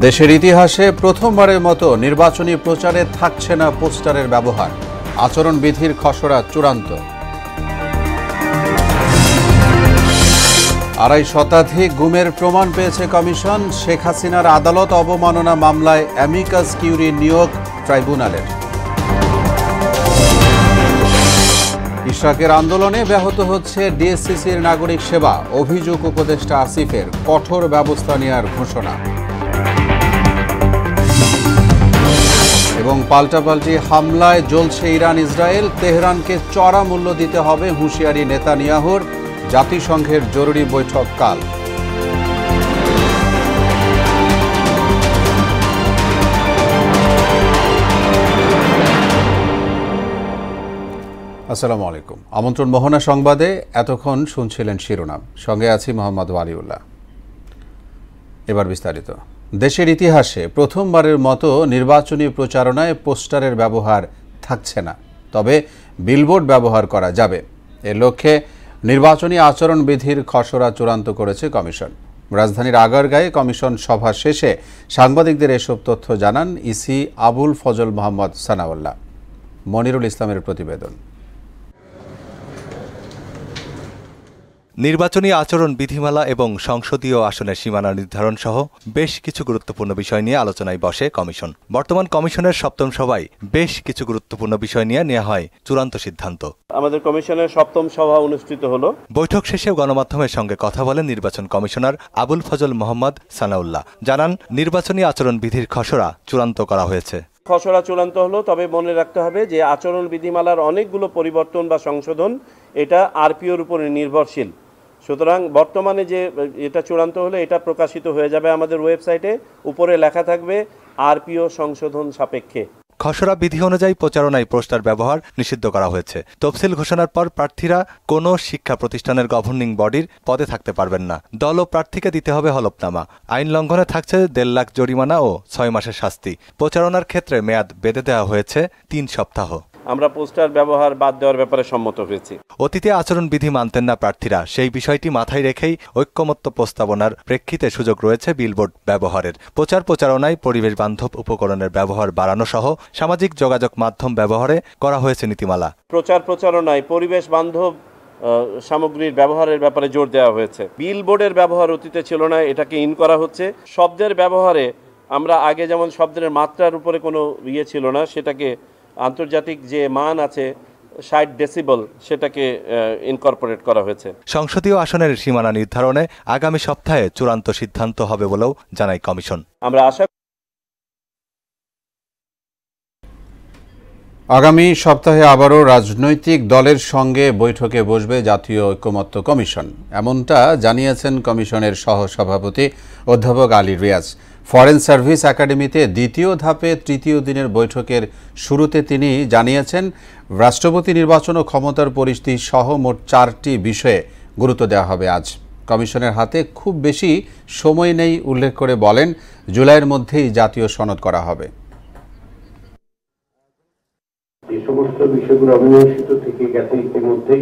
দেশের ইতিহাসে প্রথমবারের মতো নির্বাচনী প্রচারে থাকছে না পোস্টারের ব্যবহার, আচরণবিধির খসড়া চূড়ান্ত। 2.5 শতাধিক গুমের প্রমাণ পেয়েছে কমিশন। শেখ হাসিনার আদালত অবমাননা মামলায় অ্যামিকাস কিউরি নিয়োগ ট্রাইব্যুনালের। ইশরাকের আন্দোলনে ব্যাহত হচ্ছে ডিএসসিসির নাগরিক সেবা, অভিযোগ উপদেষ্টা আসিফের কঠোর ব্যবস্থা নেওয়ার ঘোষণা। এবং পাল্টাপাল্টি হামলায় জ্বলছে ইরান ইসরায়েল, তেহরানকে চড়া মূল্য দিতে হবে হুঁশিয়ারি নেতানিয়াহুর, জাতিসংঘের জরুরি বৈঠক কাল। আসসালামু আলাইকুম। আমন্ত্রণ মোহনা সংবাদে এতক্ষণ শুনছিলেন শিরোনাম, সঙ্গে আছি মোহাম্মদ ওয়ালিউল্লাহ। এবার বিস্তারিত। দেশের ইতিহাসে প্রথমবারের মতো নির্বাচনী প্রচারণায় পোস্টারের ব্যবহার থাকছে না, তবে বিলবোর্ড ব্যবহার করা যাবে। এর লক্ষ্যে নির্বাচনী আচরণবিধির খসড়া চূড়ান্ত করেছে কমিশন। রাজধানীর আগারগাঁয়ে কমিশন সভা শেষে সাংবাদিকদের এসব তথ্য জানান ইসি আবুল ফজল মোহাম্মদ সানাউল্লাহ। মনিরুল ইসলামের প্রতিবেদন। নির্বাচনী আচরণ বিধিমালা এবং সংসদীয় আসনের সীমানা নির্ধারণ সহ বেশ কিছু গুরুত্বপূর্ণ বিষয় নিয়ে আলোচনায় বসে কমিশন। বর্তমান কমিশনের সপ্তম সভায় বেশ কিছু গুরুত্বপূর্ণ বিষয় নিয়ে নেওয়া হয় চূড়ান্ত সিদ্ধান্ত। আমাদের কমিশনের সপ্তম সভা অনুষ্ঠিত হলো। বৈঠক শেষে গণমাধ্যমের সঙ্গে কথা বলেন নির্বাচন কমিশনার আবুল ফজল মোহাম্মদ সানাউল্লাহ। জানান, নির্বাচনী আচরণ বিধির খসড়া চূড়ান্ত করা হয়েছে। খসড়া চূড়ান্ত হলো, তবে মনে রাখতে হবে যে আচরণ বিধিমালার অনেকগুলো পরিবর্তন বা সংশোধন এটা আরপিওর উপরে নির্ভরশীল। সুতরাং বর্তমানে যে এটা চূড়ান্ত হলে এটা প্রকাশিত হয়ে যাবে আমাদের ওয়েবসাইটে, উপরে লেখা থাকবে আরপিও সংশোধন সাপেক্ষে। খসড়া বিধি অনুযায়ী প্রচারণায় পোস্টার ব্যবহার নিষিদ্ধ করা হয়েছে। তফসিল ঘোষণার পর প্রার্থীরা কোনো শিক্ষা প্রতিষ্ঠানের গভর্নিং বডির পদে থাকতে পারবেন না। দল ও প্রার্থীকে দিতে হবে হলফনামা। আইন লঙ্ঘনে থাকছে 1.5 লাখ জরিমানা ও 6 মাসের শাস্তি। প্রচারণার ক্ষেত্রে মেয়াদ বেঁধে দেওয়া হয়েছে 3 সপ্তাহ। আমরা পোস্টার ব্যবহার বাদ দেওয়ার ব্যাপারে সম্মত হয়েছি। অতীতে আচরণ বিধি মানতেন না প্রার্থীরা, সেই বিষয়টি মাথায় রেখেই ঐক্যমত্য প্রস্তাবনার প্রেক্ষিতে সুযোগ রয়েছে বিলবোর্ড ব্যবহারের। প্রচারণায় পরিবেশ বান্ধব উপকরণের ব্যবহার বাড়ানো সহ সামাজিক যোগাযোগ মাধ্যম ব্যবহারে করা হয়েছে নীতিমালা। প্রচারণায় পরিবেশ বান্ধব সামগ্রীর ব্যবহারের ব্যাপারে জোর দেওয়া হয়েছে। বিলবোর্ডের ব্যবহার অতীতে ছিল না, এটাকে ইন করা হচ্ছে। শব্দের ব্যবহারে আমরা আগে যেমন শব্দের মাত্রার উপরে কোনো ছিল না, সেটাকে আন্তর্জাতিক যে মান আছে 60 ডেসিবল সেটাকে ইনকর্পোরেট করা হয়েছে। সংসদীয় আসনের সীমানা নির্ধারণে আগামী সপ্তাহে চূড়ান্ত সিদ্ধান্ত হবে বলেও জানায় কমিশন। আমরা আশা আগামী সপ্তাহে আবারও রাজনৈতিক দলের সঙ্গে বৈঠকে বসবে জাতীয় ঐক্যমত্য কমিশন, এমনটা জানিয়েছেন কমিশনের সহসভাপতি অধ্যাপক আলী রিয়াজ। ফরেন সার্ভিস একাডেমিতে দ্বিতীয় ধাপে তৃতীয় দিনের বৈঠকের শুরুতে তিনি জানিয়েছেন, রাষ্ট্রপতি নির্বাচন ও ক্ষমতার পরিস্থিতি সহ মোট 4টি বিষয়ে গুরুত্ব দেওয়া হবে আজ। কমিশনের হাতে খুব বেশি সময় নেই উল্লেখ করে বলেন, জুলাইয়ের মধ্যেই জাতীয় সনদ করা হবে। যে সমস্ত বিষয়গুলো অমীমাংসিত থেকে গেছে ইতিমধ্যেই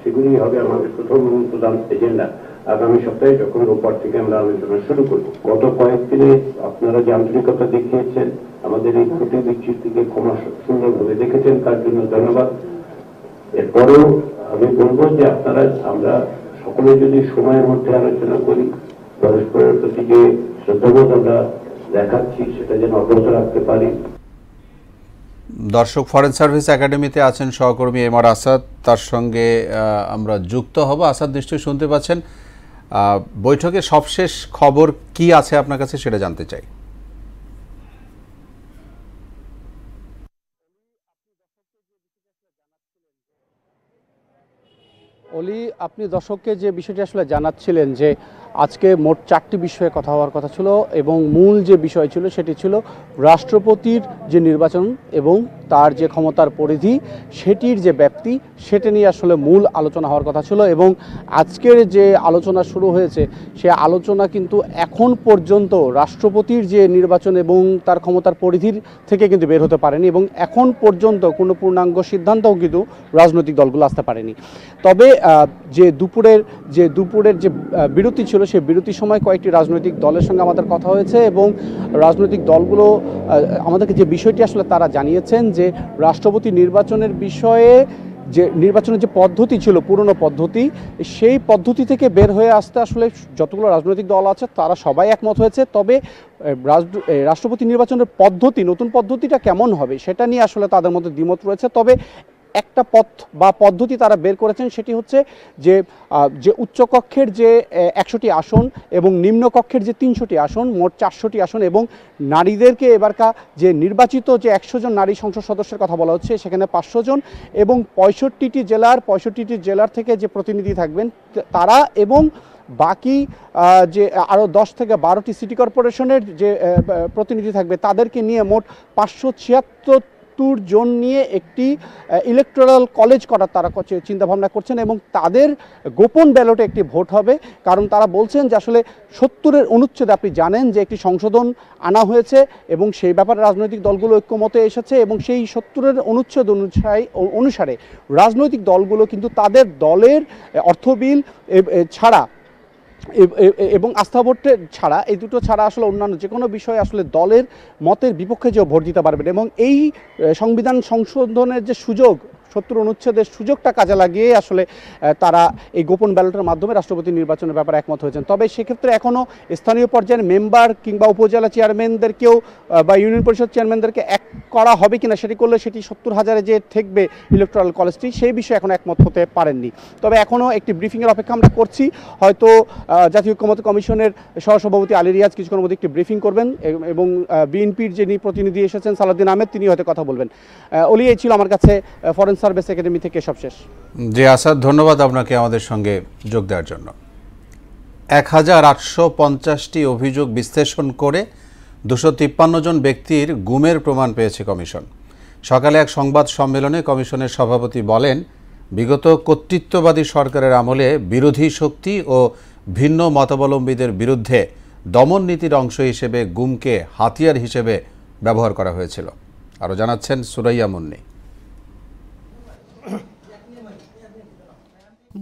সেগুলি হবে আমাদের প্রথম এবং প্রধান এজেন্ডা। আগামী সপ্তাহে যখন রোববার থেকে আমরা আলোচনা শুরু করব। গত কয়েকদিনে আপনারা যে আন্তরিকতা দেখিয়েছেন, আমাদের এই ত্রুটি বিচ্যুতিকে ক্ষমা সুন্দরভাবে দেখেছেন, তার জন্য ধন্যবাদ। এরপরেও আমি বলবো যে আমরা সকলে যদি সময়ের মধ্যে আলোচনা করি, পরস্পরের প্রতি যে শ্রদ্ধাবোধ আমরা দেখাচ্ছি সেটা যেন অব্যাহত রাখতে পারি। দর্শক, ফরেন সার্ভিস একাডেমিতে আছেন সহকর্মী এমআর আসাদ, তার সঙ্গে আমরা যুক্ত হব। আসাদ, নিশ্চয়ই শুনতে পাচ্ছেন। বৈঠকের সবশেষ খবর কি আছে আপনার কাছে, সেটা জানতে চাই। অলি, আপনি দর্শককে যে বিষয়টি আসলে জানাচ্ছিলেন যে আজকে মোট 4টি বিষয়ে কথা হওয়ার কথা ছিল এবং মূল যে বিষয় ছিল সেটি ছিল রাষ্ট্রপতির যে নির্বাচন এবং তার যে ক্ষমতার পরিধি সেটির যে ব্যাপ্তি, সেটা নিয়ে আসলে মূল আলোচনা হওয়ার কথা ছিল। এবং আজকের যে আলোচনা শুরু হয়েছে সে আলোচনা কিন্তু এখন পর্যন্ত রাষ্ট্রপতির যে নির্বাচন এবং তার ক্ষমতার পরিধির থেকে কিন্তু বের হতে পারেনি এবং এখন পর্যন্ত কোনো পূর্ণাঙ্গ সিদ্ধান্তও কিন্তু রাজনৈতিক দলগুলো আসতে পারেনি। তবে যে দুপুরের যে বিরতি ছিল সেই বিরতির সময় কয়েকটি রাজনৈতিক দলের সঙ্গে আমাদের কথা হয়েছে এবং রাজনৈতিক দলগুলো আমাদেরকে যে বিষয়টি আসলে তারা জানিয়েছেন যে রাষ্ট্রপতি নির্বাচনের বিষয়ে যে নির্বাচনের যে পদ্ধতি ছিল পুরনো পদ্ধতি, সেই পদ্ধতি থেকে বের হয়ে আসতে আসলে যতগুলো রাজনৈতিক দল আছে তারা সবাই একমত হয়েছে। তবে রাষ্ট্রপতি নির্বাচনের পদ্ধতি, নতুন পদ্ধতিটা কেমন হবে সেটা নিয়ে আসলে তাদের মধ্যে দ্বিমত রয়েছে। তবে একটা পথ বা পদ্ধতি তারা বের করেছেন, সেটি হচ্ছে যে উচ্চকক্ষের যে 100টি আসন এবং নিম্নকক্ষের যে 300টি আসন, মোট 400টি আসন, এবং নারীদেরকে এবারকার যে নির্বাচিত যে 100 জন নারী সংসদ সদস্যের কথা বলা হচ্ছে সেখানে 500 জন এবং 65টি জেলার থেকে যে প্রতিনিধি থাকবেন তারা, এবং বাকি যে আরও 10 থেকে 12টি সিটি কর্পোরেশনের যে প্রতিনিধি থাকবে তাদেরকে নিয়ে মোট 576 জন নিয়ে একটি ইলেকটোরাল কলেজ করার তারা চিন্তাভাবনা করছেন এবং তাদের গোপন ব্যালটে একটি ভোট হবে। কারণ তারা বলছেন যে আসলে 70-এর অনুচ্ছেদে আপনি জানেন যে একটি সংশোধন আনা হয়েছে এবং সেই ব্যাপারে রাজনৈতিক দলগুলো ঐক্যমতে এসেছে এবং সেই 70-এর অনুচ্ছেদ অনুসারে রাজনৈতিক দলগুলো কিন্তু তাদের দলের অর্থ বিল ছাড়া এবং আস্থা ভোটের ছাড়া, এই দুটো ছাড়া আসলে অন্যান্য যে কোনো বিষয়ে আসলে দলের মতের বিপক্ষে যে ভোট দিতে পারবেন এবং এই সংবিধান সংশোধনের যে সুযোগ, 70 অনুচ্ছেদের সুযোগটা কাজে লাগিয়ে আসলে তারা এই গোপন ব্যালটের মাধ্যমে রাষ্ট্রপতি নির্বাচনের ব্যাপারে একমত হয়েছেন। তবে সেক্ষেত্রে এখনও স্থানীয় পর্যায়ের মেম্বার কিংবা উপজেলা চেয়ারম্যানদেরকেও বা ইউনিয়ন পরিষদ চেয়ারম্যানদেরকে এক করা হবে কিনা, সেটি করলে সেটি 70,000-এ যে থাকবে ইলেকট্রাল কলেজটি, সেই বিষয়ে এখন একমত হতে পারেননি। তবে এখনও একটি ব্রিফিংয়ের অপেক্ষা আমরা করছি। হয়তো জাতীয় ঐক্যমত্য কমিশনের সহসভাপতি আলী রিয়াজ কিছুক্ষণের মধ্যে একটি ব্রিফিং করবেন এবং বিএনপির যিনি প্রতিনিধি এসেছেন সালাউদ্দিন আহমেদ, তিনি হয়তো কথা বলবেন। অলি, এই ছিল আমার কাছে ফরেন সার্ভিস একাডেমি থেকে সবশেষ। জি আসাদ, ধন্যবাদ আপনাকে আমাদের সঙ্গে যোগ দেওয়ার জন্য। 1850টি অভিযোগ বিশ্লেষণ করে 253 জন ব্যক্তির গুমের প্রমাণ পেয়েছে কমিশন। সকালে এক সংবাদ সম্মেলনে কমিশনের সভাপতি বলেন, বিগত কর্তৃত্ববাদী সরকারের আমলে বিরোধী শক্তি ও ভিন্ন মতাবলম্বীদের বিরুদ্ধে দমন নীতির অংশ হিসেবে গুমকে হাতিয়ার হিসেবে ব্যবহার করা হয়েছিল। আরও জানাচ্ছেন সুরাইয়া মুন্নি।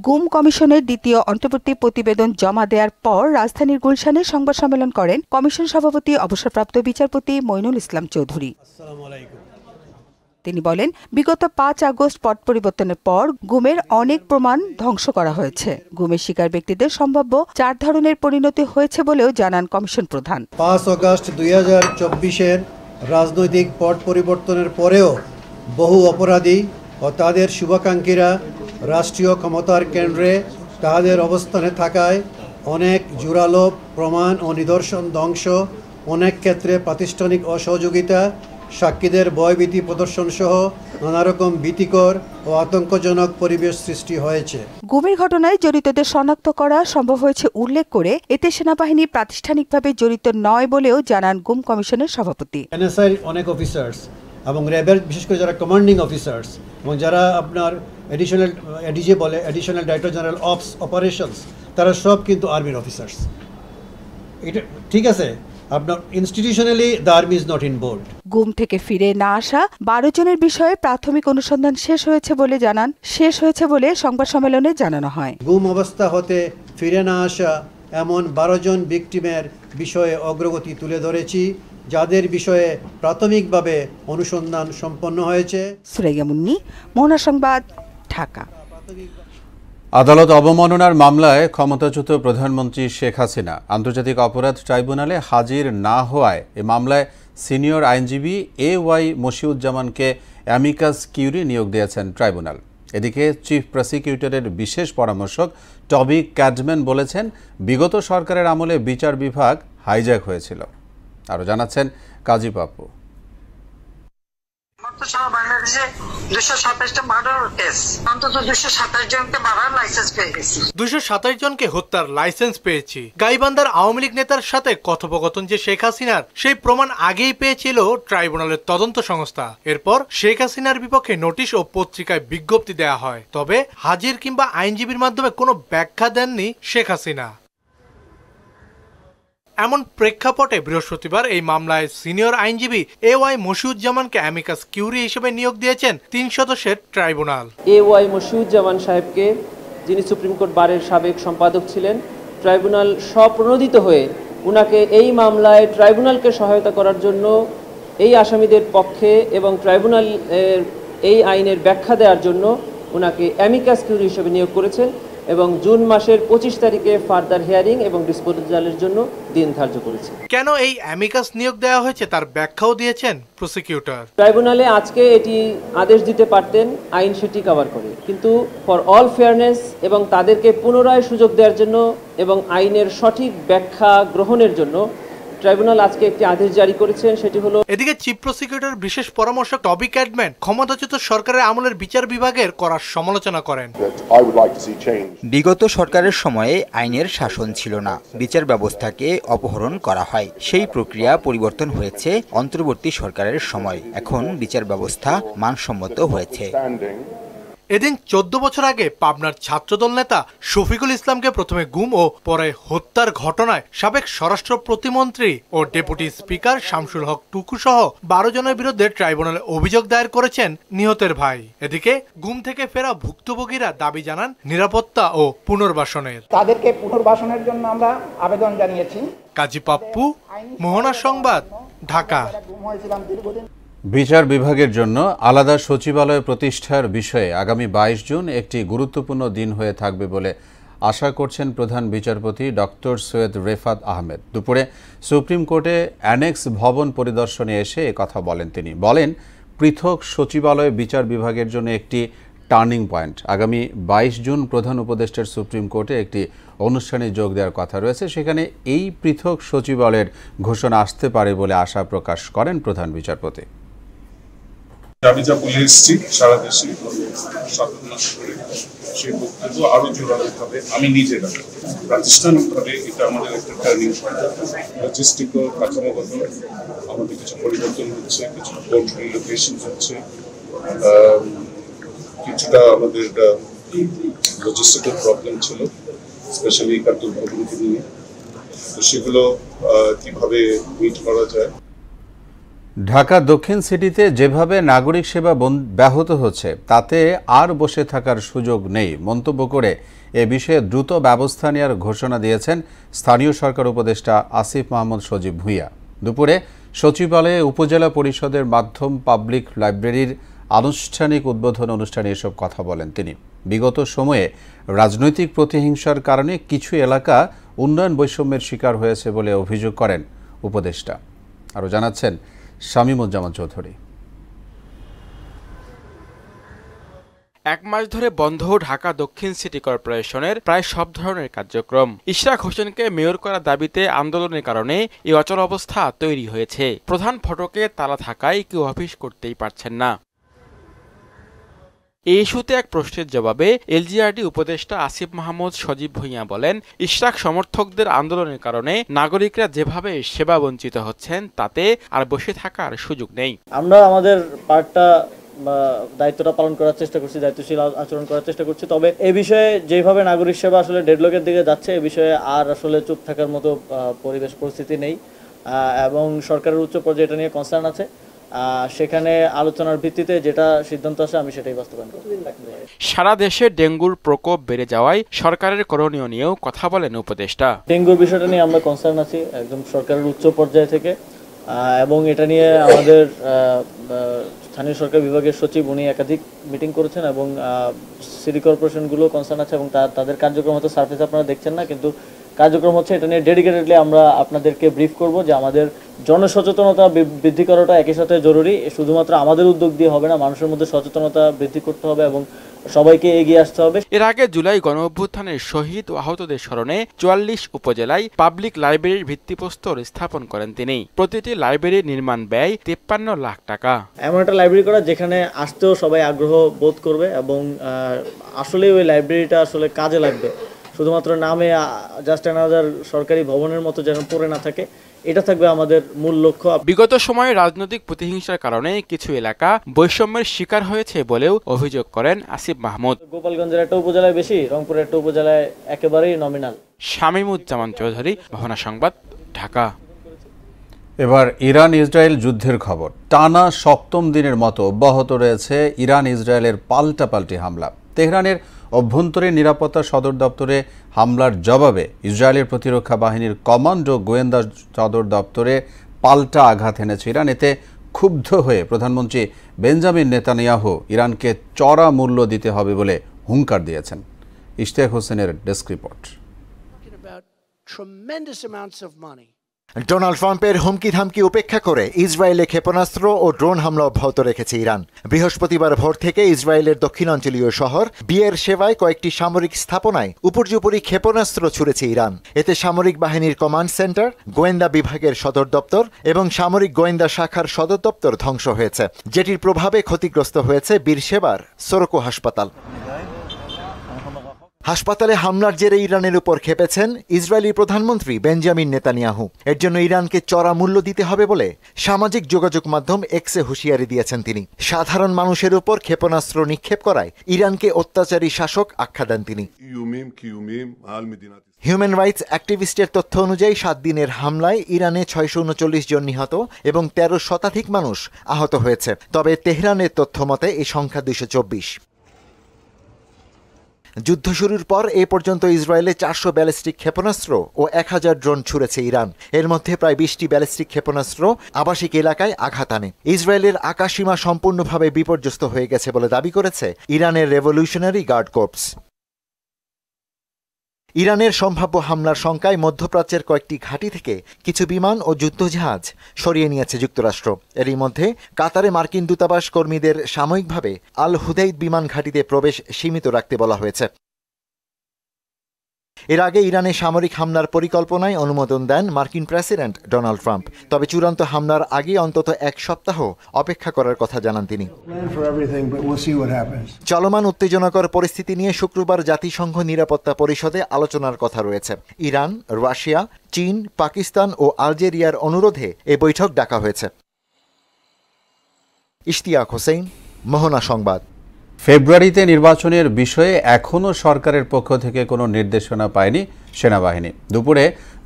গুম কমিশনের দ্বিতীয় অন্তর্বর্তী প্রতিবেদন জমা দেওয়ার পর রাজধানীর গুলশানে সংবাদ সম্মেলন করেন কমিশন সভাপতি অবসরপ্রাপ্ত বিচারপতি মইনুল ইসলাম চৌধুরী। তিনি বলেন, বিগত 5 আগস্ট পট পরিবর্তনের পর গুমের অনেক প্রমাণ ধ্বংস করা হয়েছে। গুমের শিকার ব্যক্তিদের সম্ভাব্য 4 ধরনের পরিণতি হয়েছে বলেও জানান কমিশন প্রধান। 5 আগস্ট 2024-এর রাজনৈতিক পট পরিবর্তনের পরেও বহু অপরাধী ও তাদের শুভাকাঙ্ক্ষীরা রাষ্ট্রীয় ক্ষমতার কেন্দ্রে তাদের অবস্থানে থাকায় অনেক জোরালো প্রমাণ ও নিদর্শন ধ্বংস, অনেক ক্ষেত্রে প্রাতিষ্ঠানিক অসহযোগিতা, সাক্ষীদের ভয়ভীতি প্রদর্শন সহ নানারকম ভীতিকর ও আতঙ্কজনক পরিবেশ সৃষ্টি হয়েছে। গুমের ঘটনায় জড়িতদের শনাক্ত করা সম্ভব হয়েছে উল্লেখ করে এতে সেনাবাহিনী প্রাতিষ্ঠানিকভাবে জড়িত নয় বলেও জানান গুম কমিশনের সভাপতি। এনএসআই অনেক অফিসার্স এবং র্যাবের বিশেষ করে যারা কমান্ডিং অফিসার্স এবং যারা আপনার এডিজি বলে অ্যাডিশনাল ডাইরেক্টর জেনারেল অফস অপারেশনস, তারা সব কিন্তু আর্মির অফিসার্স। এটা ঠিক আছে, আপনার institutionally the army is not involved. গুম থেকে ফিরে না আসা 12 জনের বিষয়ে প্রাথমিক অনুসন্ধান শেষ হয়েছে বলে সংবাদ সম্মেলনে জানানো হয়। গুম অবস্থা হতে ফিরে না আসা এমন 12 জন ভিকটিমের বিষয়ে অগ্রগতি তুলে ধরেছি, যাদের বিষয়ে প্রাথমিকভাবে অনুসন্ধান সম্পন্ন হয়েছে। সুরাইয়া মুন্নি, মোহনা সংবাদ, ঢাকা। আদালত অবমাননার মামলায় ক্ষমতাচ্যুত প্রধানমন্ত্রী শেখ হাসিনা আন্তর্জাতিক অপরাধ ট্রাইব্যুনালে হাজির না হওয়ায় এ মামলায় সিনিয়র আইনজীবী AY মশিউজ্জামানকে অ্যামিকাস কিউরি নিয়োগ দিয়েছেন ট্রাইব্যুনাল। এদিকে চিফ প্রসিকিউটরের বিশেষ পরামর্শক টবি ক্যাডম্যান বলেছেন, বিগত সরকারের আমলে বিচার বিভাগ হাইজ্যাক হয়েছিল। আরও জানাচ্ছেন কাজী পাপ্পু। বাংলাদেশে 227টা মার্ডার কেস, অন্তত 227 জনকে মারার লাইসেন্স পেয়ে গেছি। 227 জনকে হত্যার লাইসেন্স পেয়েছি। গাইবান্ধার আওয়ামী লীগ নেতার সাথে কথোপকথন যে শেখ হাসিনার, সেই প্রমাণ আগেই পেয়েছিল ট্রাইব্যুনালের তদন্ত সংস্থা। এরপর শেখ হাসিনার বিপক্ষে নোটিশ ও পত্রিকায় বিজ্ঞপ্তি দেয়া হয়। তবে হাজির কিংবা আইনজীবীর মাধ্যমে কোনো ব্যাখ্যা দেননি শেখ হাসিনা। এমন প্রেক্ষাপটে বৃহস্পতিবার এই মামলায় সিনিয়র আইনজীবী AY মশিউজ্জামানকে অ্যামিকাস কিউরি হিসেবে নিয়োগ দিয়েছেন 3 সদস্যের ট্রাইব্যুনাল। AY মশিউজ্জামান সাহেবকে, যিনি সুপ্রিম কোর্ট বারের সাবেক সম্পাদক ছিলেন, ট্রাইব্যুনাল স্বপ্রণোদিত হয়ে উনাকে এই মামলায় ট্রাইব্যুনালকে সহায়তা করার জন্য এই আসামিদের পক্ষে এবং ট্রাইব্যুনাল এই আইনের ব্যাখ্যা দেওয়ার জন্য উনাকে অ্যামিকাস কিউরি হিসেবে নিয়োগ করেছেন এবং জুন মাসের 25 তারিখে ফার্দার হিয়ারিং এবং ডিসপোজালের জন্য দিন ধার্য করেছে। কেন এই অ্যামিকাস নিয়োগ দেওয়া হয়েছে তার ব্যাখ্যাও দিয়েছেন প্রসিকিউটর। ট্রাইব্যুনালে আজকে এটি আদেশ দিতে পারতেন, আইন সেটি কভার করে, কিন্তু ফর অল ফেয়ারনেস এবং তাদেরকে পুনরায় সুযোগ দেওয়ার জন্য এবং আইনের সঠিক ব্যাখ্যা গ্রহণের জন্য ট্রাইব্যুনাল আজকে একটি আদেশ জারি করেছেন, সেটি হলো। এদিকে চিফ প্রসিকিউটর বিশেষ পরামর্শক টবি ক্যাডম্যান ক্ষমতাচ্যুত সরকারের আমলের বিচার বিভাগের করার সমালোচনা করেন। বিগত সরকারের সময়ে আইনের শাসন ছিল না, বিচার ব্যবস্থাকে অপহরণ করা হয়। সেই প্রক্রিয়া পরিবর্তন হয়েছে অন্তর্বর্তী সরকারের সময়। এখন বিচার ব্যবস্থা মানসম্মত হয়েছে। এদিন 14 বছর আগে পাবনার ছাত্রদল নেতা শফিকুল ইসলামকে প্রথমে গুম ও পরে হত্যার ঘটনায় সাবেক স্বরাষ্ট্র প্রতিমন্ত্রী ও ডেপুটি স্পিকার শামসুল হক টুকু সহ 12 জনের বিরুদ্ধে ট্রাইব্যুনালে অভিযোগ দায়ের করেছেন নিহতের ভাই। এদিকে গুম থেকে ফেরা ভুক্তভোগীরা দাবি জানান নিরাপত্তা ও পুনর্বাসনের। তাদেরকে পুনর্বাসনের জন্য আমরা আবেদন জানিয়েছি। কাজী পাপ্পু, মোহনা সংবাদ, ঢাকা। বিচার বিভাগের জন্য আলাদা সচিবালয় প্রতিষ্ঠার বিষয়ে আগামী 22 জুন একটি গুরুত্বপূর্ণ দিন হয়ে থাকবে বলে আশা করছেন প্রধান বিচারপতি ডক্টর সৈয়দ রেফাত আহমেদ। দুপুরে সুপ্রিম কোর্টে অ্যানেক্স ভবন পরিদর্শনে এসে কথা বলেন তিনি। বলেন, পৃথক সচিবালয় বিচার বিভাগের জন্য একটি টার্নিং পয়েন্ট। আগামী 22 জুন প্রধান উপদেষ্টার সুপ্রিম কোর্টে একটি অনুষ্ঠানে যোগ দেওয়ার কথা রয়েছে। সেখানে এই পৃথক সচিবালয়ের ঘোষণা আসতে পারে বলে আশা প্রকাশ করেন প্রধান বিচারপতি। আমি যা বলে এসেছি সারা দেশে 7 মাস ধরে সেই বক্তব্য আরো জোরালো হবে। আমি নিজেরা প্রাতিষ্ঠানিকভাবে এটা আমাদের একটা টার্নিং পয়েন্ট। লজিস্টিক্যাল কাঠামোগত আমাদের কিছু পরিবর্তন হচ্ছে, কিছু কোর্ট রিলোকেশন হচ্ছে, কিছুটা আমাদের লজিস্টিক্যাল প্রবলেম ছিল স্পেশালি কার্তুল ভবনকে নিয়ে, তো সেগুলো কিভাবে মিট করা যায়। ঢাকা দক্ষিণ সিটিতে যেভাবে নাগরিক সেবা ব্যাহত হচ্ছে তাতে আর বসে থাকার সুযোগ নেই মন্তব্য করে এ বিষয়ে দ্রুত ব্যবস্থা নেওয়ার ঘোষণা দিয়েছেন স্থানীয় সরকার উপদেষ্টা আসিফ মাহমুদ সজীব ভুঁইয়া। দুপুরে সচিবালয়ে উপজেলা পরিষদের মাধ্যম পাবলিক লাইব্রেরির আনুষ্ঠানিক উদ্বোধন অনুষ্ঠানে এসব কথা বলেন তিনি। বিগত সময়ে রাজনৈতিক প্রতিহিংসার কারণে কিছু এলাকা উন্নয়ন বৈষম্যের শিকার হয়েছে বলে অভিযোগ করেন উপদেষ্টা। আরও জানাচ্ছেন শামীমুজ্জামান চৌধুরী। 1 মাস ধরে বন্ধ ঢাকা দক্ষিণ সিটি কর্পোরেশনের প্রায় সব ধরনের কার্যক্রম। ইশরাক হোসেনকে মেয়র করার দাবিতে আন্দোলনের কারণে এই অচল অবস্থা তৈরি হয়েছে। প্রধান ফটকে তালা থাকায় কেউ অফিস করতেই পারছেন না। এই ইস্যুতে এক প্রশ্নের জবাবে এলজিআরডি উপদেষ্টা আসিফ মাহমুদ সজীব ভুঁইয়া বলেন, ইশরাক সমর্থকদের আন্দোলনের কারণে নাগরিকরা যেভাবে সেবা বঞ্চিত হচ্ছেন তাতে আর বসে থাকার সুযোগ নেই। আমরা আমাদের পার্টটা দায়িত্বটা পালন করার চেষ্টা করছি, দায়িত্বশীল আচরণ করার চেষ্টা করছি। তবে এই বিষয়ে যেভাবে নাগরিক সেবা আসলে ডেডলকের দিকে যাচ্ছে, এই বিষয়ে আর আসলে চুপ থাকার মতো পরিবেশ পরিস্থিতি নেই এবং সরকারের উচ্চ পর্যায়ে এটা নিয়ে কনসার্ন আছে। সেখানে আলোচনার ভিত্তিতে যেটা সিদ্ধান্ত আসে আমি সেটাই বাস্তবায়ন করব। সারা দেশে ডেঙ্গুর প্রকোপ বেড়ে যাওয়ায় সরকারের করণীয় নিয়েও কথা বলেন উপদেষ্টা। ডেঙ্গুর বিষয়টা নিয়ে আমরা কনসার্ন আছি একদম সরকারের উচ্চ পর্যায় থেকে এবং এটা নিয়ে আমাদের স্থানীয় সরকার বিভাগের সচিব উনি একাধিক মিটিং করেছেন এবং সিটি কর্পোরেশনগুলো কনসার্ন আছে এবং তাদের কার্যক্রম হয়তো সার্ফেস আপনারা দেখছেন না, কিন্তু কার্যক্রম হচ্ছে। এটা নিয়ে ডেডিকেটেডলি আমরা আপনাদেরকে ব্রিফ করব যে আমাদের জনসচেতনতা বৃদ্ধি করাটা একই সাথে জরুরি। শুধুমাত্র আমাদের উদ্যোগ দিয়ে হবে না, মানুষের মধ্যে সচেতনতা বৃদ্ধি করতে হবে এবং সবাইকে এগিয়ে আসতে হবে। এর আগে জুলাই গণঅভ্যুত্থানের শহীদ ও আহতদের স্মরণে 44 উপজেলায় পাবলিক লাইব্রেরির ভিত্তিপ্রস্তর স্থাপন করেন তিনি। প্রতিটি লাইব্রেরির নির্মাণ ব্যয় 53 লাখ টাকা। এমন একটা লাইব্রেরি করা যেখানে আসতেও সবাই আগ্রহ বোধ করবে এবং আসলে ওই লাইব্রেরিটা আসলে কাজে লাগবে। শুধুমাত্র নামে জাস্ট অ্যানাদার সরকারি ভবনের মতো যেন পড়ে না থাকে, এটা থাকবে আমাদের মূল লক্ষ্য। বিগত সময়ে রাজনৈতিক প্রতিহিংসার কারণে কিছু এলাকা বৈষম্যের শিকার হয়েছে বলেও অভিযোগ করেন আসিফ মাহমুদ। গোপালগঞ্জের একটা উপজেলায় বেশি, রংপুরের একটা উপজেলায় একেবারেই নমিনাল। শামীমুজ্জামান চৌধুরী, মোহনা সংবাদ, ঢাকা। এবার ইরান ইসরায়েল যুদ্ধের খবর। টানা 7ম দিনের মতো অব্যাহত রয়েছে ইরান ইসরায়েলের পাল্টাপাল্টি হামলা। তেহরানের অভ্যন্তরীণ নিরাপত্তা সদর দপ্তরে হামলার জবাবে ইসরায়েলের প্রতিরক্ষা বাহিনীর কমান্ড ও গোয়েন্দা সদর দপ্তরে পাল্টা আঘাত এনেছে ইরান। এতে ক্ষুব্ধ হয়ে প্রধানমন্ত্রী বেঞ্জামিন নেতানিয়াহু ইরানকে চড়া মূল্য দিতে হবে বলে হুঙ্কার দিয়েছেন। ইশতিয়াক হোসেনের ডেস্ক রিপোর্ট। ডোনাল্ড ট্রাম্পের হুমকি ধামকি উপেক্ষা করে ইসরায়েলে ক্ষেপণাস্ত্র ও ড্রোন হামলা অব্যাহত রেখেছে ইরান। বৃহস্পতিবার ভোর থেকে ইসরায়েলের দক্ষিণাঞ্চলীয় শহর বিয়ের সেবায় কয়েকটি সামরিক স্থাপনায় উপর্যুপরি ক্ষেপণাস্ত্র ছুড়েছে ইরান। এতে সামরিক বাহিনীর কমান্ড সেন্টার, গোয়েন্দা বিভাগের সদর দপ্তর এবং সামরিক গোয়েন্দা শাখার সদর দপ্তর ধ্বংস হয়েছে, যেটির প্রভাবে ক্ষতিগ্রস্ত হয়েছে বীরশেবার সোরকো হাসপাতাল। হাসপাতালে হামলার জেরে ইরানের উপর ক্ষেপেছেন ইসরায়েলি প্রধানমন্ত্রী বেঞ্জামিন নেতানিয়াহু। এর জন্য ইরানকে চড়া মূল্য দিতে হবে বলে সামাজিক যোগাযোগ মাধ্যম এক্সে হুঁশিয়ারি দিয়েছেন তিনি। সাধারণ মানুষের উপর ক্ষেপণাস্ত্র নিক্ষেপ করায় ইরানকে অত্যাচারী শাসক আখ্যা দেন তিনি। হিউম্যান রাইটস অ্যাক্টিভিস্টের তথ্য অনুযায়ী 7 দিনের হামলায় ইরানে 639 জন নিহত এবং 13 শতাধিক মানুষ আহত হয়েছে। তবে তেহরানের তথ্য মতে এই সংখ্যা 224। যুদ্ধ শুরুর পর এ পর্যন্ত ইসরায়েলে 400 ব্যালিস্টিক ক্ষেপণাস্ত্র ও 1000 ড্রোন ছুড়েছে ইরান। এর মধ্যে প্রায় 20টি ব্যালিস্টিক ক্ষেপণাস্ত্র আবাসিক এলাকায় আঘাত আনে। ইসরায়েলের আকাশসীমা সম্পূর্ণভাবে বিপর্যস্ত হয়ে গেছে বলে দাবি করেছে ইরানের রেভলিউশনারি গার্ড কর্পস। ইরানের সম্ভাব্য হামলার শঙ্কায় মধ্যপ্রাচ্যের কয়েকটি ঘাঁটি থেকে কিছু বিমান ও যুদ্ধজাহাজ সরিয়ে নিয়েছে যুক্তরাষ্ট্র। এরই মধ্যে কাতারে মার্কিন দূতাবাস কর্মীদের সাময়িকভাবে আল হুদাইদ বিমান ঘাঁটিতে প্রবেশ সীমিত রাখতে বলা হয়েছে। এর আগে ইরানে সামরিক হামলার পরিকল্পনায় অনুমোদন দেন মার্কিন প্রেসিডেন্ট ডোনাল্ড ট্রাম্প। তবে চূড়ান্ত হামলার আগে অন্তত 1 সপ্তাহ অপেক্ষা করার কথা জানান তিনি। চলমান উত্তেজনাকর পরিস্থিতি নিয়ে শুক্রবার জাতিসংঘ নিরাপত্তা পরিষদে আলোচনার কথা রয়েছে। ইরান, রাশিয়া, চীন, পাকিস্তান ও আলজেরিয়ার অনুরোধে এ বৈঠক ডাকা হয়েছে। ইশতিয়াক হোসেন, মোহনা সংবাদ। ফেব্রুয়ারিতে নির্বাচনের বিষয়ে এখনও সরকারের পক্ষ থেকে কোনো নির্দেশনা পায়নি সেনাবাহিনী। দুপুরে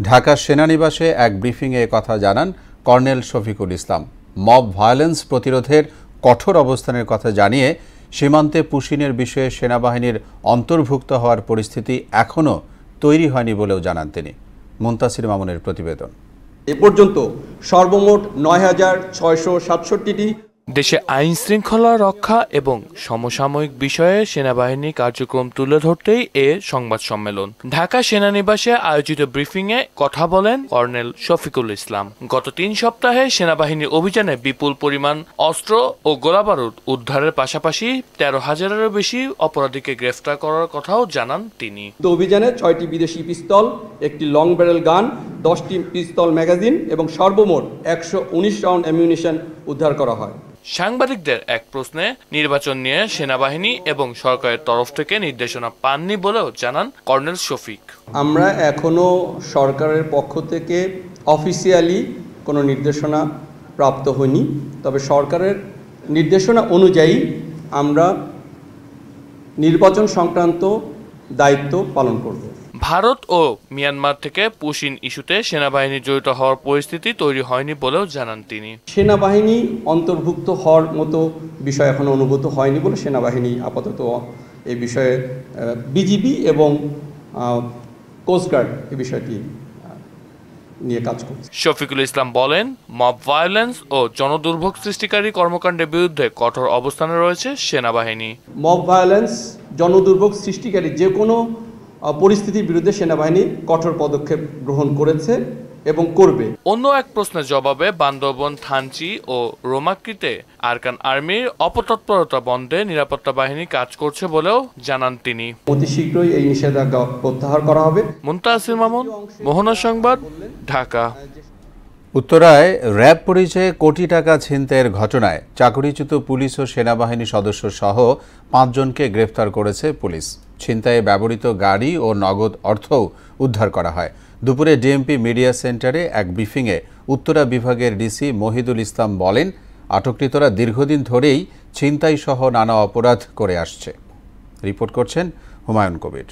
ঢাকা সেনানিবাসে এক ব্রিফিংয়ে কথা জানান colonel Shafiqul Islam. Mob violence প্রতিরোধের কঠোর অবস্থানের কথা জানিয়ে সীমান্তে পুশিনের বিষয়ে সেনাবাহিনীর অন্তর্ভুক্ত হওয়ার পরিস্থিতি এখনও তৈরি হয়নি বলেও জানান তিনি। মুনতাসির মামুনের প্রতিবেদন। এ পর্যন্ত সর্বমোট ৯,৬৬৭টি দেশে আইন শৃঙ্খলা রক্ষা এবং সমসাময়িক বিষয়ে সেনাবাহিনী কার্যক্রম তুলে ধরতেই এ সংবাদ সম্মেলন। ঢাকা সেনানিবাসে আয়োজিত ব্রিফিংয়ে কথা বলেন কর্নেল শফিকুল ইসলাম। গত 3 সপ্তাহে সেনাবাহিনীর অভিযানে বিপুল পরিমাণ অস্ত্র ও গোলাবারুদ উদ্ধারের পাশাপাশি 13,000-এরও বেশি অপরাধীকে গ্রেফতার করার কথাও জানান তিনি। অভিযানে 6টি বিদেশি পিস্তল, একটি লং ব্যারেল গান, 10টি পিস্তল ম্যাগাজিন এবং সর্বমোট 119 রাউন্ড অ্যামিউনিশন উদ্ধার করা হয়। সাংবাদিকদের এক প্রশ্নে নির্বাচন নিয়ে সেনাবাহিনী এবং সরকারের তরফ থেকে নির্দেশনা পাননি বলেও জানান কর্নেল শফিক। আমরা এখনো সরকারের পক্ষ থেকে অফিসিয়ালি কোনো নির্দেশনা প্রাপ্ত হয়নি, তবে সরকারের নির্দেশনা অনুযায়ী আমরা নির্বাচন সংক্রান্ত দায়িত্ব পালন করব। ভারত ও মিয়ানমার থেকে পুশিন ইস্যুতে সেনাবাহিনী জড়িত হওয়ার পরিস্থিতি তৈরি হয়নি বলেও জানান তিনি। সেনাবাহিনী অন্তর্ভুক্ত হওয়ার মতো বিষয় এখনো অনুভূত হয়নি বলে সেনাবাহিনী আপাতত এই বিষয়ে বিজিবি এবং কোস্টগার্ড এই বিষয়টি নিয়ে কাজ করছে। শফিকুল ইসলাম বলেন, মব ভায়োলেন্স ও জনদুর্ভোগ সৃষ্টিকারী কর্মকাণ্ডের বিরুদ্ধে কঠোর অবস্থানে রয়েছে সেনাবাহিনী। মব ভায়োলেন্স, জনদুর্ভোগ সৃষ্টিকারী যে কোনো পরিস্থিতির বিরুদ্ধে সেনাবাহিনী কঠোর পদক্ষেপ গ্রহণ করেছে এবং করবে। অন্য এক প্রশ্নের জবাবে বান্দরবন, থানচি ও রোমাক্রিতে আরকান আর্মির অপতৎপরতা বন্ধে নিরাপত্তা বাহিনী কাজ করছে বলেও জানান তিনি। অতি শীঘ্রই এই নিষেধাজ্ঞা প্রত্যাহার করা হবে। মুনতাসির মামুন, মোহনা সংবাদ, ঢাকা। উত্তরায় র্যাব পরিচয়ে কোটি টাকা ছিনতাইয়ের ঘটনায় চাকরিচ্যুত পুলিশ ও সেনাবাহিনী সদস্য সহ 5 জনকে গ্রেফতার করেছে পুলিশ। ছিনতাইয়ে ব্যবহৃত গাড়ি ও নগদ অর্থও উদ্ধার করা হয়। দুপুরে ডিএমপি মিডিয়া সেন্টারে এক ব্রিফিংয়ে উত্তরা বিভাগের ডিসি মহিদুল ইসলাম বলেন, আটককৃতরা দীর্ঘদিন ধরেই ছিনতাই সহ নানা অপরাধ করে আসছে। রিপোর্ট করছেন হুমায়ুন কবির।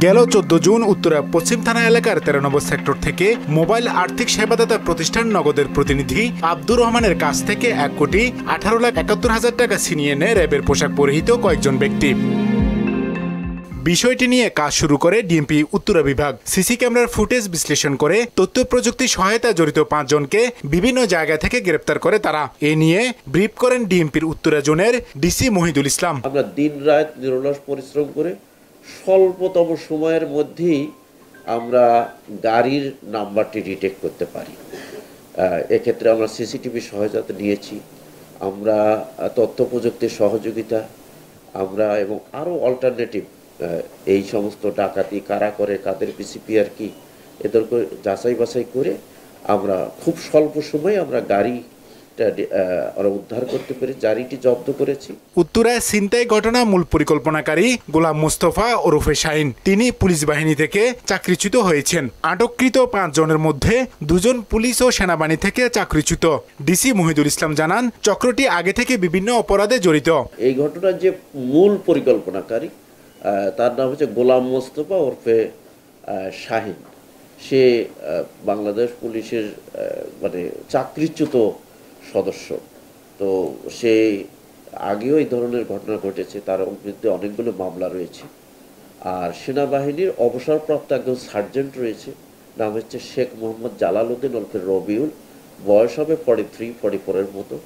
গেল 14 জুন উত্তরা পশ্চিম থানা এলাকার 13 নম্বর সেক্টর থেকে মোবাইল আর্থিক সেবাদাতা প্রতিষ্ঠান নগদের প্রতিনিধি আব্দুর রহমানের কাছ থেকে 1,18,71,000 টাকা ছিনিয়ে নেয় র্যাবের পোশাক পরিহিত কয়েকজন ব্যক্তি। বিষয়টি নিয়ে কাজ শুরু করে ডিএমপি উত্তরা বিভাগ। সিসি ক্যামেরার ফুটেজ বিশ্লেষণ করে তথ্য প্রযুক্তি সহায়তা জড়িত 5 জনকে বিভিন্ন জায়গা থেকে গ্রেপ্তার করে তারা। এ নিয়ে ব্রিফ করেন ডিএমপির উত্তরা জোনের ডিসি মহিদুল ইসলাম। আমরা দিন রাত নিরলস পরিশ্রম করে স্বল্পতম সময়ের মধ্যেই আমরা গাড়ির নাম্বারটি ডিটেক্ট করতে পারি। এক্ষেত্রে আমরা সিসিটিভি সহায়তা নিয়েছি, আমরা তথ্য প্রযুক্তির সহযোগিতা আমরা এবং আরও অল্টারনেটিভ এই সমস্ত ডাকাতি কারা করে, কাদের পিসিপিআর কি, এদেরকে যাচাই বাছাই করে আমরা খুব স্বল্প সময়ে আমরা গাড়িটা উদ্ধার করতে পেরে গাড়িটি জব্দ করেছি। উত্তরায় ছিনতাই ঘটনা মূল পরিকল্পনাকারী গোলাম মুস্তফা ওরফে শাহিন, তিনি পুলিশ বাহিনী থেকে চাকরিচ্যুত হয়েছেন। আটককৃত 5 জনের মধ্যে 2 জন পুলিশ ও সেনাবাহিনী থেকে চাকরিচ্যুত। ডিসি মহিদুল ইসলাম জানান, চক্রটি আগে থেকে বিভিন্ন অপরাধে জড়িত। এই ঘটনার যে মূল পরিকল্পনাকারী তার নাম হচ্ছে গোলাম মোস্তফা ওরফে শাহিন। সে বাংলাদেশ পুলিশের মানে চাকরিচ্যুত সদস্য। তো সে আগেও এই ধরনের ঘটনা ঘটেছে, তার বিরুদ্ধে অনেকগুলো মামলা রয়েছে। আর সেনাবাহিনীর অবসরপ্রাপ্ত একজন সার্জেন্ট রয়েছে, নাম হচ্ছে শেখ মোহাম্মদ জালালউদ্দিন ওরফে রবিউল, বয়স হবে 43-44 মতো।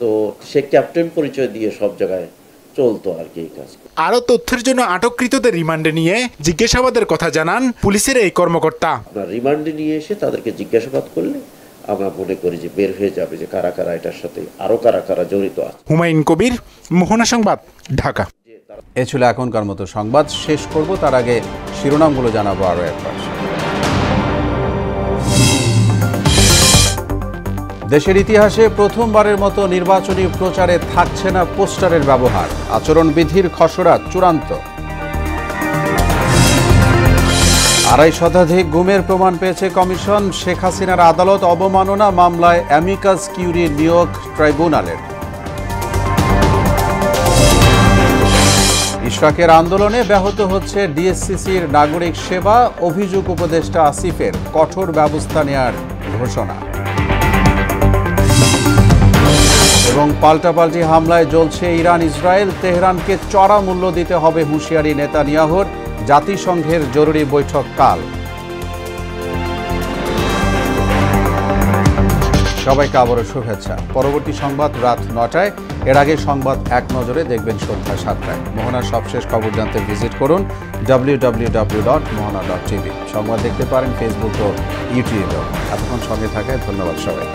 তো সে ক্যাপ্টেন পরিচয় দিয়ে সব জায়গায় চলতো আর কি এই কাজ। আরো তথ্যের জন্য আটককৃতদের রিমান্ডে নিয়ে জিজ্ঞাসাবাদের কথা জানান পুলিশের এই কর্মকর্তা। রিমান্ডে নিয়ে এসে তাদেরকে জিজ্ঞাসাবাদ করলে আমরা মনে করি যে বের হয়ে যাবে যে কারা কারা এটার সাথে আরো কারা কারা জড়িত আছে। হুমায়ুন কবির, মোহনা সংবাদ, ঢাকা। এ ছিল এখনকার মতো সংবাদ। শেষ করব তার আগে শিরোনামগুলো জানাবো আরো একবার। দেশের ইতিহাসে প্রথমবারের মতো নির্বাচনী প্রচারে থাকছে না পোস্টারের ব্যবহার, আচরণবিধির খসড়া চূড়ান্ত। 2.5 শতাধিক গুমের প্রমাণ পেয়েছে কমিশন। শেখ হাসিনার আদালত অবমাননা মামলায় অ্যামিকাস কিউরি নিয়োগ ট্রাইব্যুনালের। ইশরাকের আন্দোলনে ব্যাহত হচ্ছে ডিএসসিসির নাগরিক সেবা, অভিযোগ উপদেষ্টা আসিফের কঠোর ব্যবস্থা নেয়ার ঘোষণা। এবং পাল্টাপাল্টি হামলায় জ্বলছে ইরান ইসরায়েল, তেহরানকে চড়া মূল্য দিতে হবে হুঁশিয়ারি নেতানিয়াহুর, জাতিসংঘের জরুরি বৈঠক কাল। সবাইকে আবারও শুভেচ্ছা। পরবর্তী সংবাদ রাত 9টায়। এর আগে সংবাদ এক নজরে দেখবেন সন্ধ্যা 7টায়। মোহনার সবশেষ খবর জানতে ভিজিট করুন www.mohana.tv। সংবাদ দেখতে পারেন ফেসবুক ও ইউটিউবেও। এতক্ষণ সঙ্গে থাকায় ধন্যবাদ সবাই।